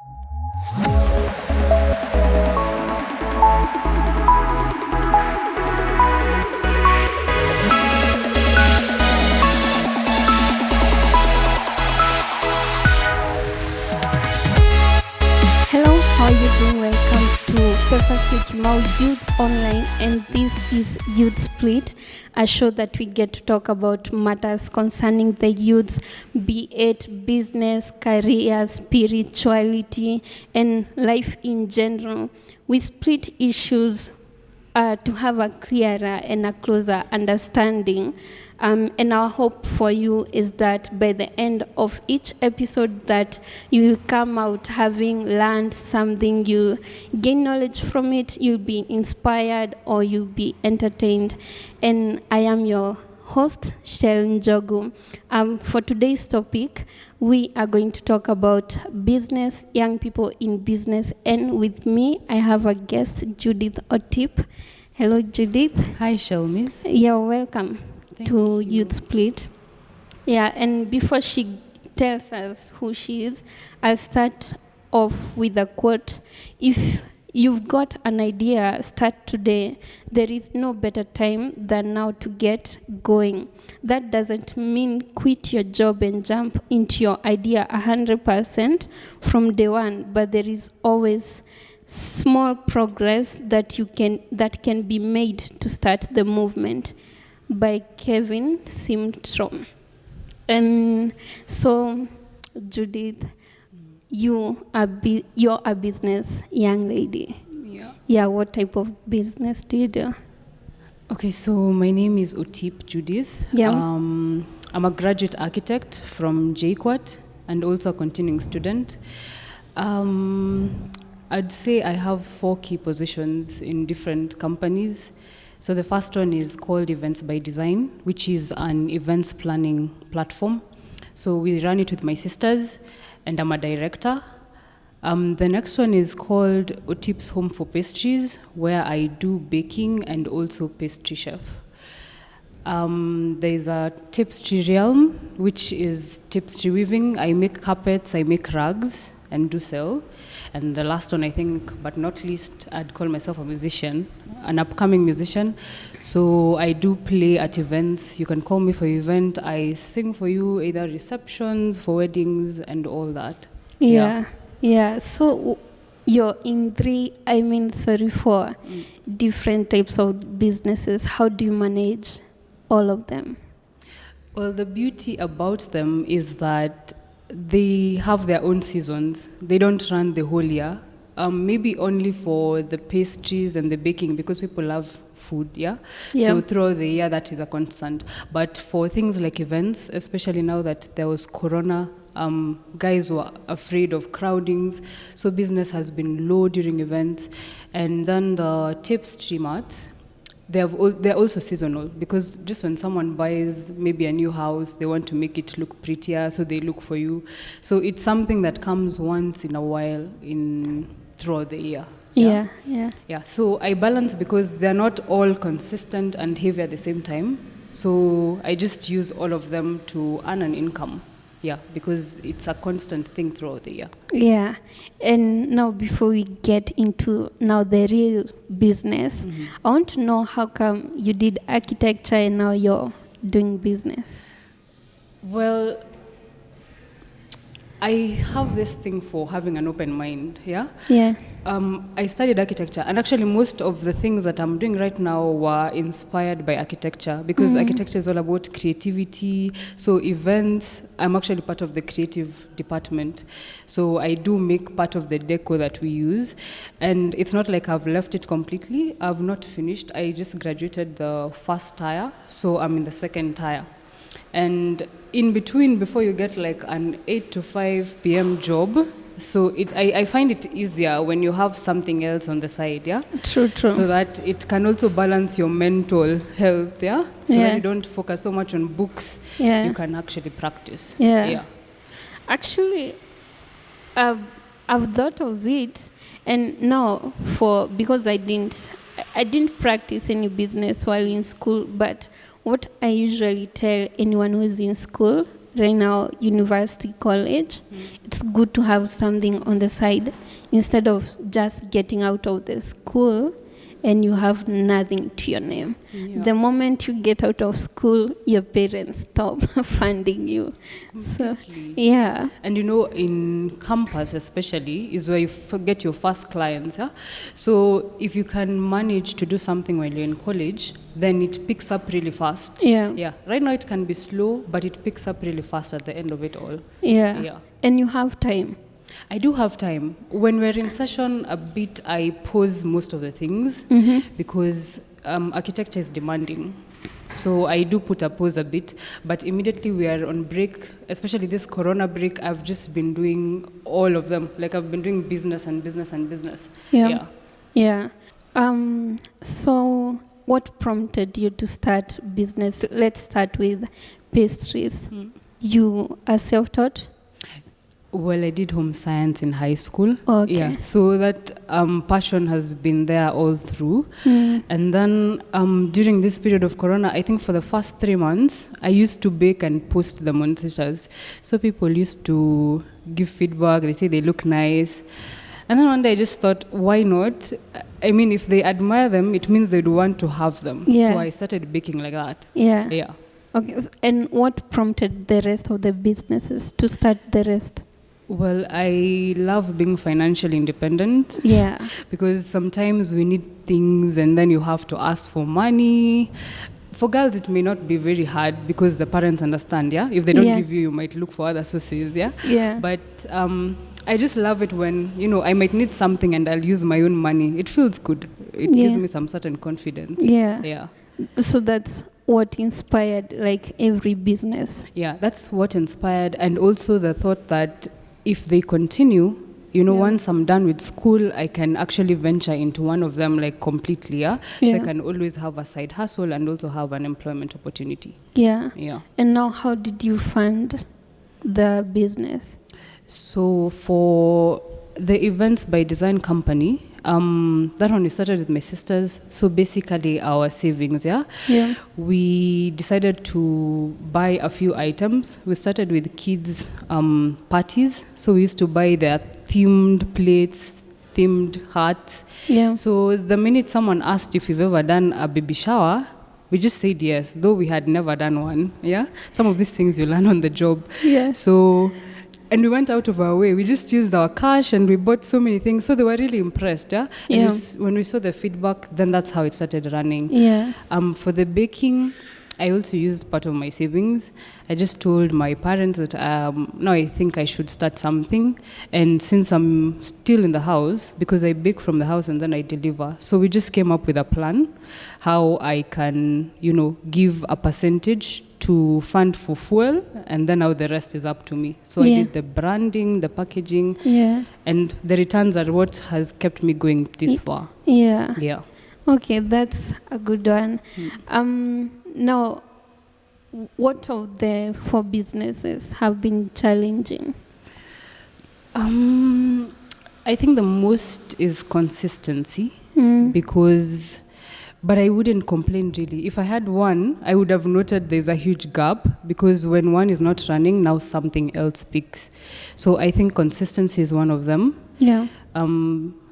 Hello, how are you doing? Welcome to Tapestry Youth Online, and this is Youth Split, a show that we get to talk about matters concerning the youths, be it business, career, spirituality, and life in general. We split issues to have a clearer and a closer understanding. And our hope for you is that by the end of each episode that you will come out having learned something, you'll gain knowledge from it, you'll be inspired, or you'll be entertained. And I am your host, Shel Njogu. For today's topic, we are going to talk about business, young people in business. And with me, I have a guest, Judith Otip. Hello, Judith. Hi, Shelmy. You're welcome Thank to you. Youth Split. Yeah, and before she tells us who she is, I'll start off with a quote. If you've got an idea, start today. There is no better time than now to get going. That doesn't mean quit your job and jump into your idea 100% from day one, but there is always small progress that can be made to start the movement. By Kevin Simtrom. And so, Judith, you're a business young lady. Yeah, what type of business do you do? Okay, so my name is Otip Judith. Yeah. I'm a graduate architect from JQuat and also a continuing student. I'd say I have 4 key positions in different companies. So the first one is called Events by Design, which is an events planning platform. So we run it with my sisters, and I'm a director. The next one is called Otip's Home for Pastries, where I do baking and also pastry chef. There is a Tapestry Realm, which is tapestry weaving. I make carpets, I make rugs, and do sell. And the last one, I think, but not least, I'd call myself a musician, an upcoming musician. So I do play at events. You can call me for your event. I sing for you, either receptions, for weddings, and all that. Yeah. So you're in 4 different types of businesses. How do you manage all of them? Well, the beauty about them is that they have their own seasons. They don't run the whole year. Maybe only for the pastries and the baking, because people love food, yeah? So throughout the year, that is a constant. But for things like events, especially now that there was Corona, guys were afraid of crowdings, so business has been low during events. And then the tapestry mats, they're also seasonal, because just when someone buys maybe a new house, they want to make it look prettier, so they look for you. So it's something that comes once in a while throughout the year. Yeah. So I balance, because they're not all consistent and heavy at the same time. So I just use all of them to earn an income. Yeah, because it's a constant thing throughout the year. Yeah, and now before we get into the real business, I want to know how come you did architecture and now you're doing business? Well, I have this thing for having an open mind, yeah? Yeah. I studied architecture, and actually most of the things that I'm doing right now were inspired by architecture, because architecture is all about creativity. So events, I'm actually part of the creative department. So I do make part of the deco that we use, and it's not like I've left it completely. I've not finished. I just graduated the first tier, so I'm in the second tier. And in between, before you get like an 8 to 5 p.m. job, so I find it easier when you have something else on the side, yeah? True. So that it can also balance your mental health, yeah? So that you don't focus so much on books, you can actually practice. Yeah. Actually, I've thought of it, and now because I didn't practice any business while in school, but what I usually tell anyone who is in school right now university, college, it's good to have something on the side instead of just getting out of the school and you have nothing to your name. Yeah. The moment you get out of school, your parents stop funding you. So, yeah. And in campus especially is where you get your first clients. Yeah? So if you can manage to do something while you're in college, then it picks up really fast. Yeah. Yeah. Right now it can be slow, but it picks up really fast at the end of it all. Yeah. Yeah. And you have time. I do have time. When we're in session a bit, I pause most of the things because architecture is demanding. So I do put a pause a bit, but immediately we are on break, especially this corona break, I've just been doing all of them. Like I've been doing business and business and business. Yeah. Yeah. So what prompted you to start business? Let's start with pastries. You are self-taught? Well, I did home science in high school. Okay. Yeah, so that passion has been there all through. And then during this period of Corona, I think for the first 3 months, I used to bake and post them on teachers. So people used to give feedback. They say they look nice. And then one day I just thought, why not? I mean, if they admire them, it means they'd want to have them. Yeah. So I started baking like that. Yeah. Yeah. Okay. And what prompted the rest of the businesses to start the rest? Well, I love being financially independent. Yeah. Because sometimes we need things and then you have to ask for money. For girls, it may not be very hard because the parents understand, yeah? If they don't give you, you might look for other sources, yeah? Yeah. But I just love it when, I might need something and I'll use my own money. It feels good. It gives me some certain confidence. Yeah. Yeah. So that's what inspired, like, every business. Yeah, that's what inspired. And also the thought that if they continue, once I'm done with school, I can actually venture into one of them, like, completely, yeah? So I can always have a side hustle and also have an employment opportunity. Yeah. Yeah. And now how did you fund the business? So for the Events by Design company, that one we started with my sisters. So basically our savings, yeah? Yeah. We decided to buy a few items. We started with kids' parties. So we used to buy their themed plates, themed hats. Yeah. So the minute someone asked if we've ever done a baby shower, we just said yes, though we had never done one, yeah? Some of these things you learn on the job. Yeah. So... And we went out of our way. We just used our cash and we bought so many things. So they were really impressed, yeah? Yeah. And when we saw the feedback, then that's how it started running. Yeah. For the baking, I also used part of my savings. I just told my parents that now I think I should start something. And since I'm still in the house, because I bake from the house and then I deliver. So we just came up with a plan how I can, give a percentage to fund for fuel, and then now the rest is up to me. So I did the branding, the packaging, and the returns are what has kept me going this far. Yeah. Yeah. Okay, that's a good one. Now, what of the 4 businesses have been challenging? I think the most is consistency because... But I wouldn't complain really. If I had one, I would have noted there's a huge gap because when one is not running, now something else peaks. So I think consistency is one of them. Yeah.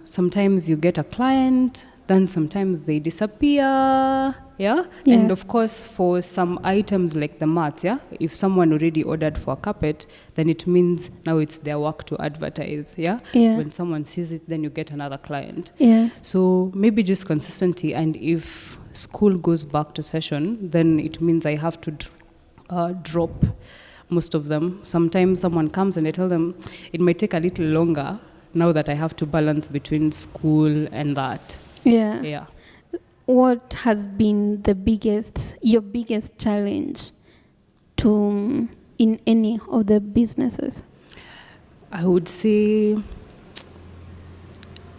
Sometimes you get a client, then sometimes they disappear. Yeah? And of course, for some items like the mats, if someone already ordered for a carpet, then it means now it's their work to advertise. Yeah? When someone sees it, then you get another client. Yeah. So maybe just consistency. And if school goes back to session, then it means I have to drop most of them. Sometimes someone comes and I tell them it might take a little longer now that I have to balance between school and that. Yeah. Yeah. What has been your biggest challenge in any of the businesses? I would say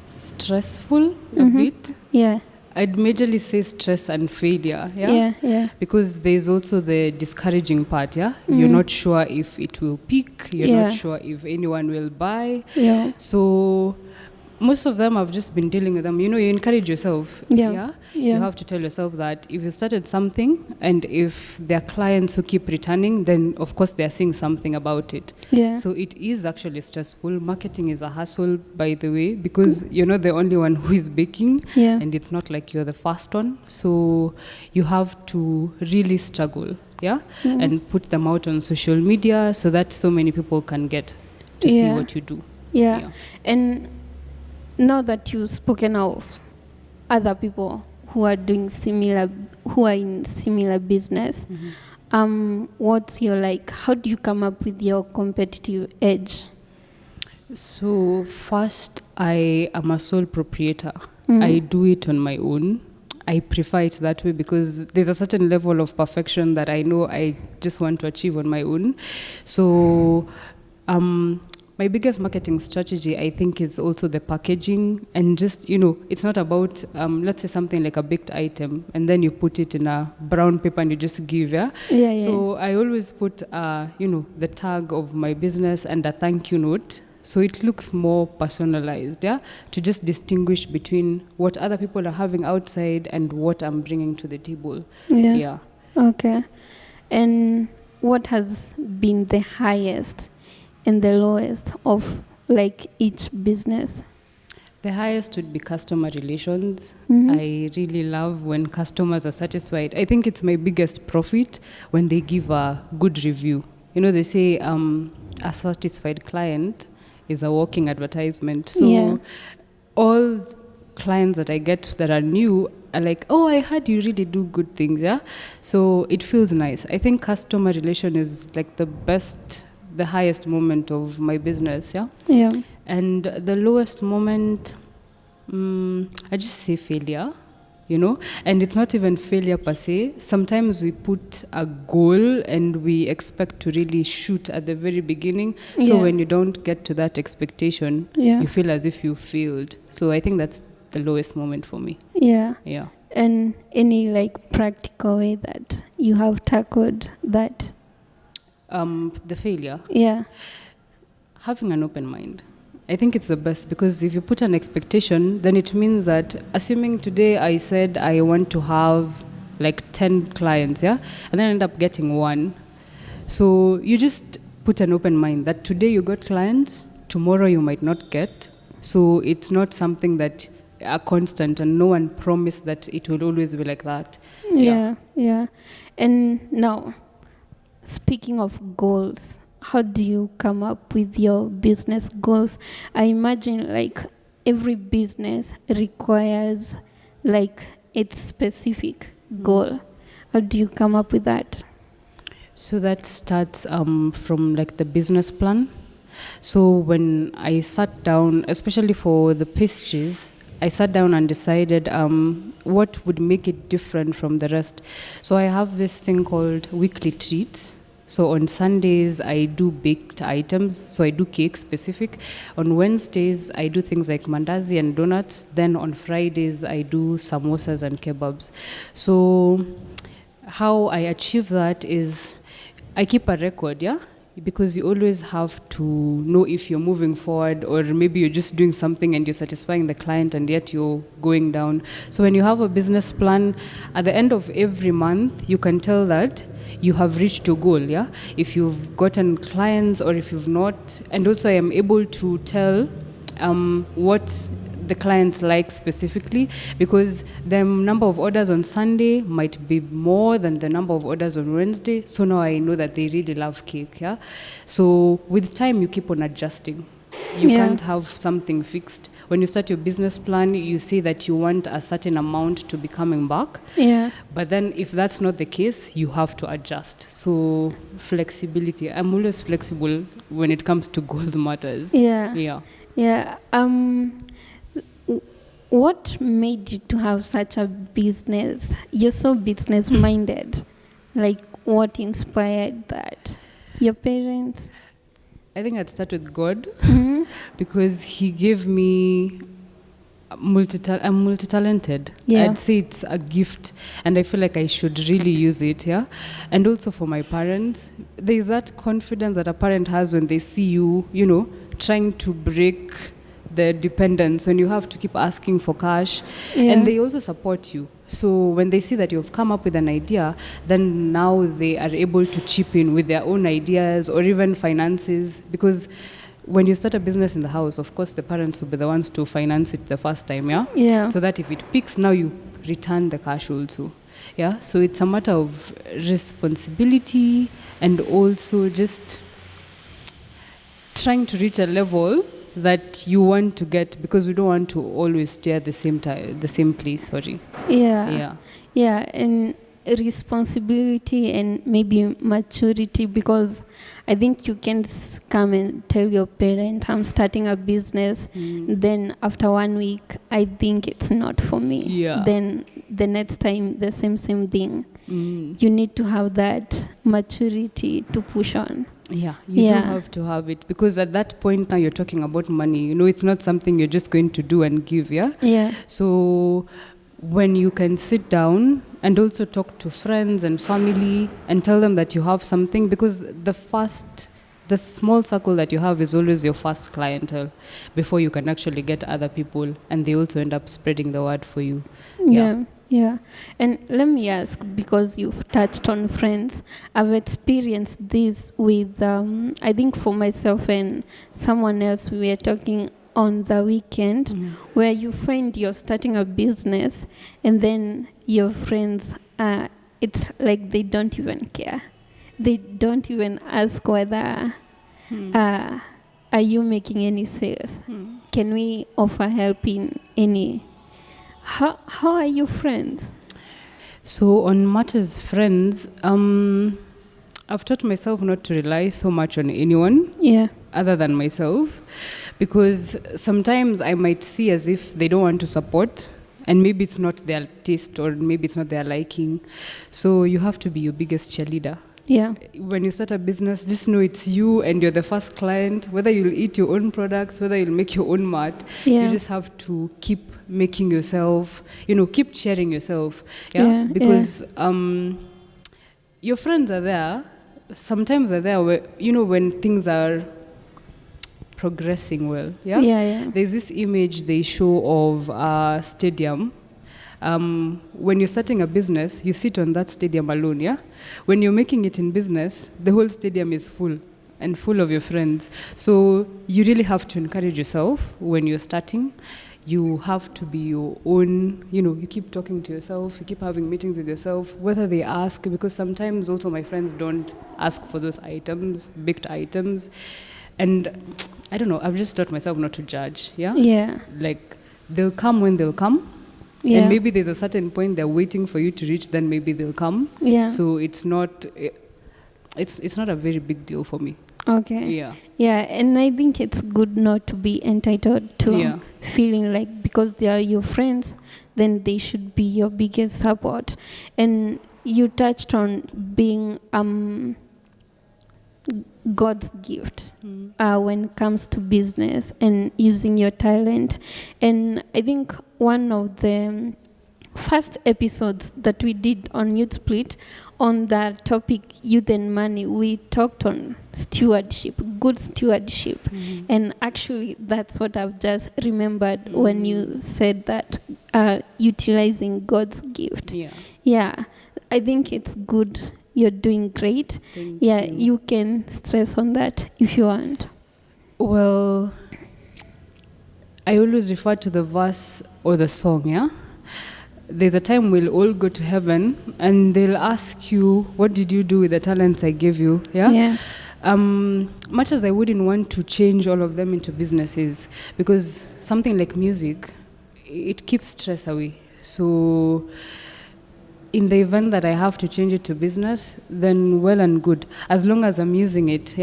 stressful a bit. Yeah. I'd majorly say stress and failure. Yeah. Because there's also the discouraging part. Yeah. You're not sure if it will peak. You're not sure if anyone will buy. Yeah. So most of them I've just been dealing with them. You encourage yourself. Yeah. You have to tell yourself that if you started something and if there are clients who keep returning, then of course they're seeing something about it. Yeah. So it is actually stressful. Marketing is a hassle, by the way, because you're not the only one who is baking, and it's not like you're the first one. So you have to really struggle, and put them out on social media so that so many people can get to see what you do. Yeah. And now that you've spoken of other people who are in similar business, what's your how do you come up with your competitive edge? So first, I am a sole proprietor. I do it on my own. I prefer it that way because there's a certain level of perfection that I know I just want to achieve on my own. So my biggest marketing strategy, I think, is also the packaging. And just, it's not about, let's say something like a baked item, and then you put it in a brown paper and you just give, So I always put, the tag of my business and a thank you note. So it looks more personalized, to just distinguish between what other people are having outside and what I'm bringing to the table. Yeah. Okay. And what has been the highest and the lowest of each business? The highest would be customer relations. I really love when customers are satisfied. I think it's my biggest profit when they give a good review. They say a satisfied client is a walking advertisement. So all clients that I get that are new are like, oh, I heard you really do good things, So it feels nice. I think customer relation is the highest moment of my business, And the lowest moment, I just say failure, and it's not even failure per se. Sometimes we put a goal and we expect to really shoot at the very beginning. So when you don't get to that expectation, you feel as if you failed. So I think that's the lowest moment for me. Yeah. Yeah. And any practical way that you have tackled that? The failure? Yeah. Having an open mind. I think it's the best because if you put an expectation, then it means that assuming today I said I want to have 10 clients, and then I end up getting one. So you just put an open mind that today you got clients, tomorrow you might not get. So it's not something that are constant and no one promised that it will always be like that. Yeah. And now, speaking of goals, how do you come up with your business goals? I imagine every business requires its specific goal. How do you come up with that? So that starts from the business plan. So when I sat down, especially for the pastries, I sat down and decided what would make it different from the rest. So I have this thing called weekly treats. So on Sundays, I do baked items. So I do cake specific. On Wednesdays, I do things like mandazi and donuts. Then on Fridays, I do samosas and kebabs. So how I achieve that is I keep a record, because you always have to know if you're moving forward or maybe you're just doing something and you're satisfying the client and yet you're going down. So when you have a business plan, at the end of every month, you can tell that you have reached your goal, if you've gotten clients or if you've not. And also I am able to tell what the clients like specifically, because the number of orders on Sunday might be more than the number of orders on Wednesday. So now I know that they really love cake, So with time, you keep on adjusting. You can't have something fixed. When you start your business plan, you say that you want a certain amount to be coming back. But then if that's not the case, you have to adjust. So flexibility. I'm always flexible when it comes to goals matters. What made you to have such a business? You're so business-minded. What inspired that? Your parents? I think I'd start with God because He gave me I'm multi-talented. I'd say it's a gift and I feel like I should really use it, And also for my parents, there's that confidence that a parent has when they see you, trying to break the dependence, when you have to keep asking for cash, Yeah. and they also support you. So when they see that you've come up with an idea, then now they are able to chip in with their own ideas or even finances, because when you start a business in the house, of course, the parents will be the ones to finance it the first time, yeah? Yeah. So that if it peaks, now you return the cash also. Yeah, so it's a matter of responsibility and also just trying to reach a level that you want to get, because we don't want to always stay at the same place. Sorry. Yeah. Yeah, and responsibility and maybe maturity, because I think you can come and tell your parent, I'm starting a business. Then after 1 week, I think it's not for me. Yeah. Then the next time, the same thing. You need to have that maturity to push on. Yeah, you do have to have it, because at that point now you're talking about money. You know, it's not something you're just going to do and give, yeah? Yeah. So when you can sit down and also talk to friends and family and tell them that you have something, because the small circle that you have is always your first clientele before you can actually get other people, and they also end up spreading the word for you. Yeah. And let me ask, because you've touched on friends, I've experienced this with, I think for myself and someone else, we were talking on the weekend, where you find you're starting a business and then your friends, it's like they don't even care. They don't even ask whether, are you making any sales? Can we offer help in any? How are you friends? So on matters friends, I've taught myself not to rely so much on anyone other than myself, because sometimes I might see as if they don't want to support, and maybe it's not their taste or maybe it's not their liking. So you have to be your biggest cheerleader. Yeah. When you start a business, just know it's you and you're the first client. Whether you'll eat your own products, whether you'll make your own mat, you just have to keep making yourself, keep cheering yourself. Because your friends are there. Sometimes they're there where, when things are progressing well. There's this image they show of a stadium. When you're starting a business, you sit on that stadium alone, yeah? When you're making it in business, the whole stadium is full and full of your friends. So you really have to encourage yourself when you're starting. You have to be your own, you keep talking to yourself, you keep having meetings with yourself, whether they ask, because sometimes also my friends don't ask for those items, baked items. And I don't know, I've just taught myself not to judge, Like, they'll come when they'll come. And maybe there's a certain point they're waiting for you to reach, then maybe they'll come. So it's not a very big deal for me. Okay. Yeah, and I think it's good not to be entitled to feeling like because they are your friends, then they should be your biggest support. And you touched on being God's gift when it comes to business and using your talent. And I think one of the first episodes that we did on Youth Split on the topic youth and money, we talked on stewardship, good stewardship. And actually that's what I've just remembered when you said that utilizing God's gift. I think it's good. You're doing great. Thank you. You can stress on that if you want. Well, I always refer to the verse or the song, There's a time we'll all go to heaven and they'll ask you, what did you do with the talents I gave you? Much as I wouldn't want to change all of them into businesses, because something like music, it keeps stress away. So in the event that I have to change it to business, then well and good, as long as I'm using it,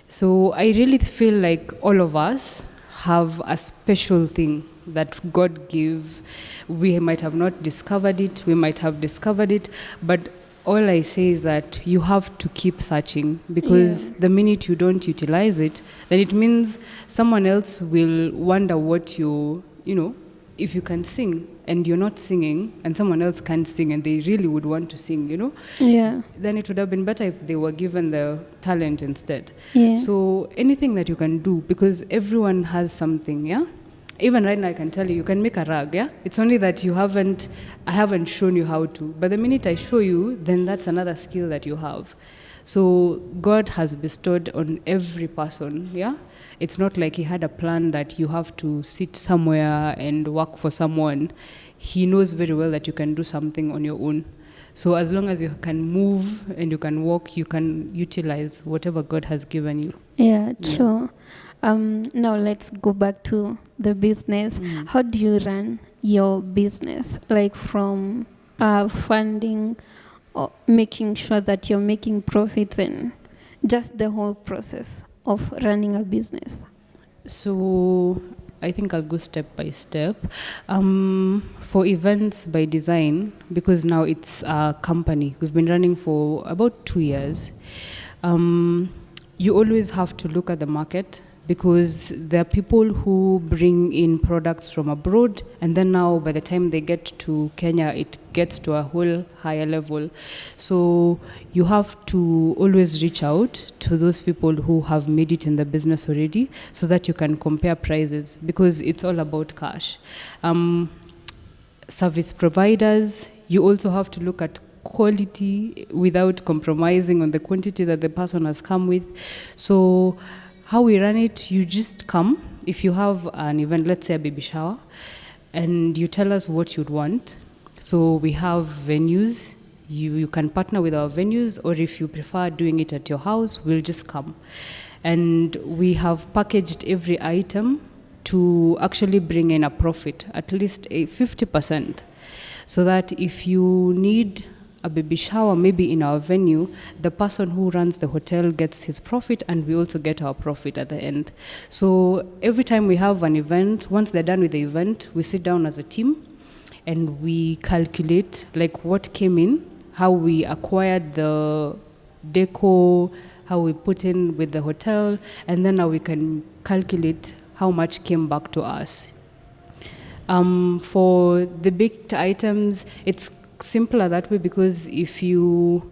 So I really feel like all of us have a special thing that God gave. We might have not discovered it, we might have discovered it, but all I say is that you have to keep searching, because the minute you don't utilize it, then it means someone else will wonder what if you can sing and you're not singing and someone else can't sing and they really would want to sing, Yeah. then it would have been better if they were given the talent instead. Yeah. So anything that you can do, because everyone has something, yeah? Even right now I can tell you can make a rug, yeah? It's only that I haven't shown you how to. But the minute I show you, then that's another skill that you have. So God has bestowed on every person, yeah? It's not like he had a plan that you have to sit somewhere and work for someone. He knows very well that you can do something on your own. So as long as you can move and you can walk, you can utilize whatever God has given you. Yeah, true. Now let's go back to the business. How do you run your business? Like from funding, or making sure that you're making profits, and just the whole process of running a business. So I think I'll go step by step. For events by design, because now it's a company, we've been running for about 2 years. You always have to look at the market, because there are people who bring in products from abroad, and then now by the time they get to Kenya, it gets to a whole higher level. So you have to always reach out to those people who have made it in the business already, so that you can compare prices, because it's all about cash. Service providers, you also have to look at quality without compromising on the quantity that the person has come with. So how we run it, you just come. If you have an event, let's say a baby shower, and you tell us what you'd want. So we have venues. You can partner with our venues, or if you prefer doing it at your house, we'll just come. And we have packaged every item to actually bring in a profit, at least a 50%. So that if you need a baby shower, maybe in our venue, the person who runs the hotel gets his profit, and we also get our profit at the end. So every time we have an event, once they're done with the event, we sit down as a team and we calculate like what came in, how we acquired the deco, how we put in with the hotel, and then now we can calculate how much came back to us. For the baked items, it's simpler that way, because if you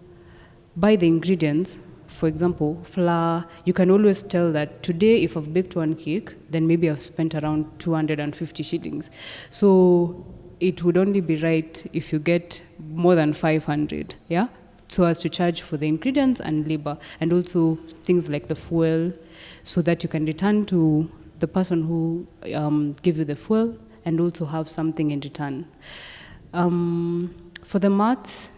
buy the ingredients, for example, flour, you can always tell that today if I've baked one cake, then maybe I've spent around 250 shillings. So it would only be right if you get more than 500, yeah? So as to charge for the ingredients and labor, and also things like the fuel, so that you can return to the person who gave you the fuel and also have something in return. For the mats,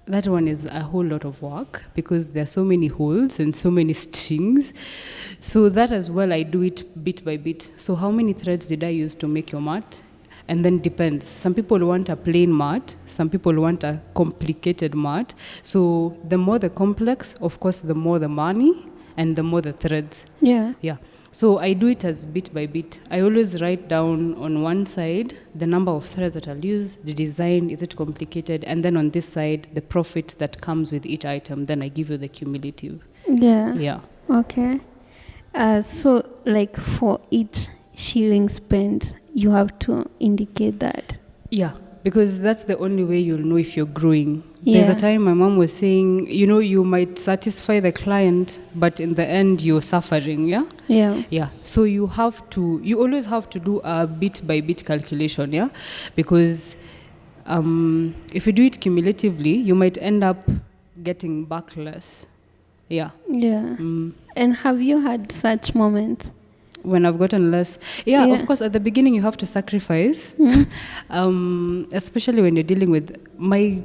that one is a whole lot of work, because there are so many holes and so many strings. So that as well, I do it bit by bit. So how many threads did I use to make your mat? And then depends. Some people want a plain mat. Some people want a complicated mat. So the more the complex, of course, the more the money and the more the threads. Yeah. Yeah. So I do it as bit by bit. I always write down on one side the number of threads that I'll use, the design, is it complicated, and then on this side, the profit that comes with each item. Then I give you the cumulative. Yeah. Yeah. Okay. So like for each shilling spent, you have to indicate that. Yeah, because that's the only way you'll know if you're growing. There's a time my mom was saying, you might satisfy the client, but in the end you're suffering, yeah? Yeah. Yeah. So you always have to do a bit by bit calculation, yeah? Because if you do it cumulatively, you might end up getting back less. Yeah. Yeah. And have you had such moments? When I've gotten less. Yeah, of course, at the beginning you have to sacrifice, especially when you're dealing with my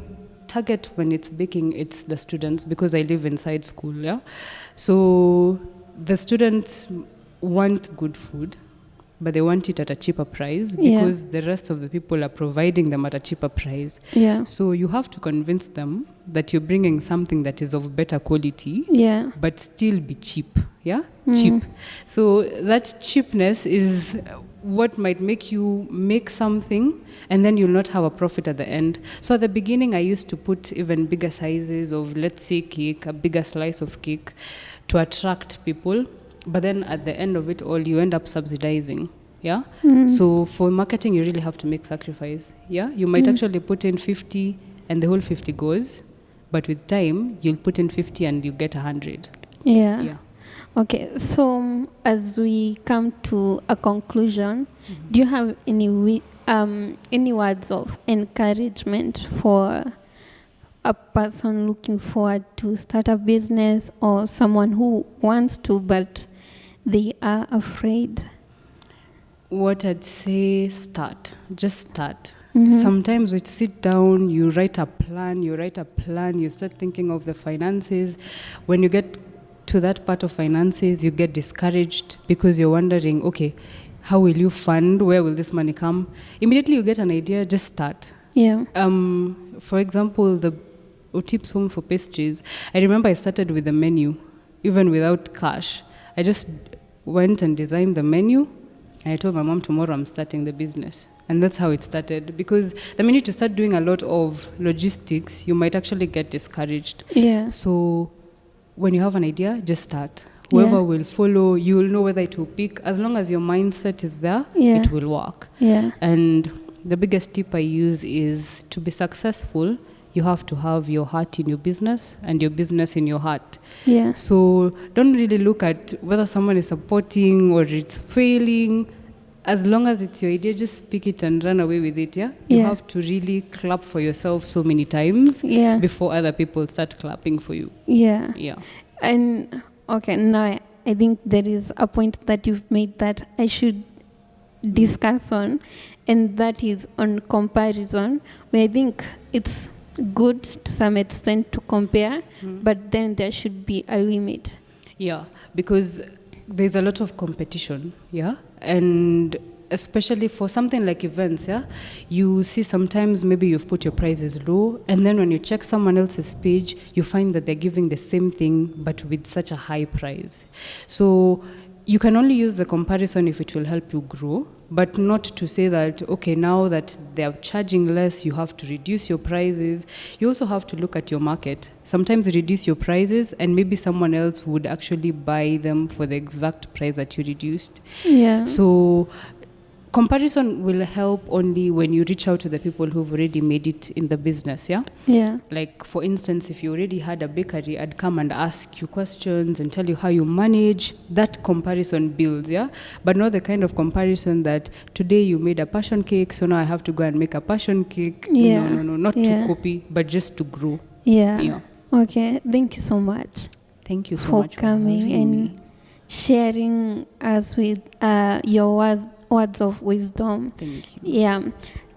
target when it's baking, it's the students, because I live inside school, yeah? So the students want good food, but they want it at a cheaper price, because the rest of the people are providing them at a cheaper price. Yeah. So you have to convince them that you're bringing something that is of better quality, but still be cheap, yeah? Cheap. So that cheapness is what might make you make something, and then you'll not have a profit at the end. So at the beginning, I used to put even bigger sizes of, let's say, cake, a bigger slice of cake, to attract people. But then at the end of it all, you end up subsidizing. Yeah. So for marketing, you really have to make sacrifice. Yeah. You might actually put in 50 and the whole 50 goes, but with time, you'll put in 50 and you get 100. Yeah. Yeah. Okay, so as we come to a conclusion, do you have any words of encouragement for a person looking forward to start a business, or someone who wants to but they are afraid? What I'd say, just start. Sometimes we sit down, you write a plan, you start thinking of the finances. When you get to that part of finances, you get discouraged because you're wondering, okay, how will you fund? Where will this money come? Immediately you get an idea, just start. Yeah. For example, the Otip's Home for Pastries, I remember I started with the menu, even without cash. I just went and designed the menu, and I told my mom, tomorrow I'm starting the business. And that's how it started. Because the minute you start doing a lot of logistics, you might actually get discouraged. Yeah. So when you have an idea, just start. Whoever will follow, you will know whether it will pick. As long as your mindset is there, it will work. Yeah. And the biggest tip I use is, to be successful, you have to have your heart in your business and your business in your heart. Yeah. So don't really look at whether someone is supporting or it's failing. As long as it's your idea, just pick it and run away with it, yeah? You have to really clap for yourself so many times before other people start clapping for you. Yeah. Yeah. And okay, now I think there is a point that you've made that I should discuss on, and that is on comparison, where I think it's good to some extent to compare, but then there should be a limit. Yeah, because there's a lot of competition, yeah? And especially for something like events, yeah? You see sometimes maybe you've put your prices low, and then when you check someone else's page, you find that they're giving the same thing, but with such a high price. So you can only use the comparison if it will help you grow, but not to say that, okay, now that they're charging less, you have to reduce your prices. You also have to look at your market. Sometimes reduce your prices, and maybe someone else would actually buy them for the exact price that you reduced. Yeah. So comparison will help only when you reach out to the people who've already made it in the business, yeah? Yeah. Like, for instance, if you already had a bakery, I'd come and ask you questions and tell you how you manage. That comparison builds, yeah? But not the kind of comparison that today you made a passion cake, so now I have to go and make a passion cake. Yeah. No, not to copy, but just to grow. Yeah. Okay, thank you so much. Thank you so for much coming for having and me. sharing us with your words of wisdom. Thank you. Yeah.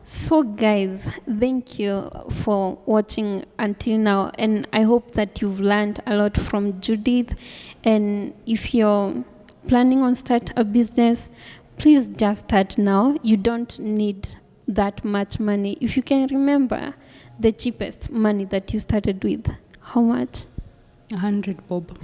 So guys, thank you for watching until now, and I hope that you've learned a lot from Judith. And if you're planning on start a business, please just start now. You don't need that much money. If you can remember the cheapest money that you started with, how much? 100 bob.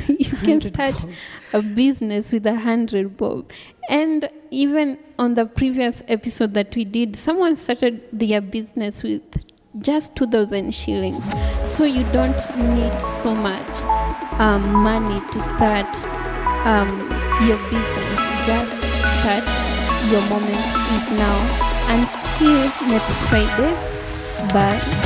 You can start a business with 100 bob. And even on the previous episode that we did, someone started their business with just 2,000 shillings. So you don't need so much money to start your business. Just start. Your moment is now. Until next Friday. Bye.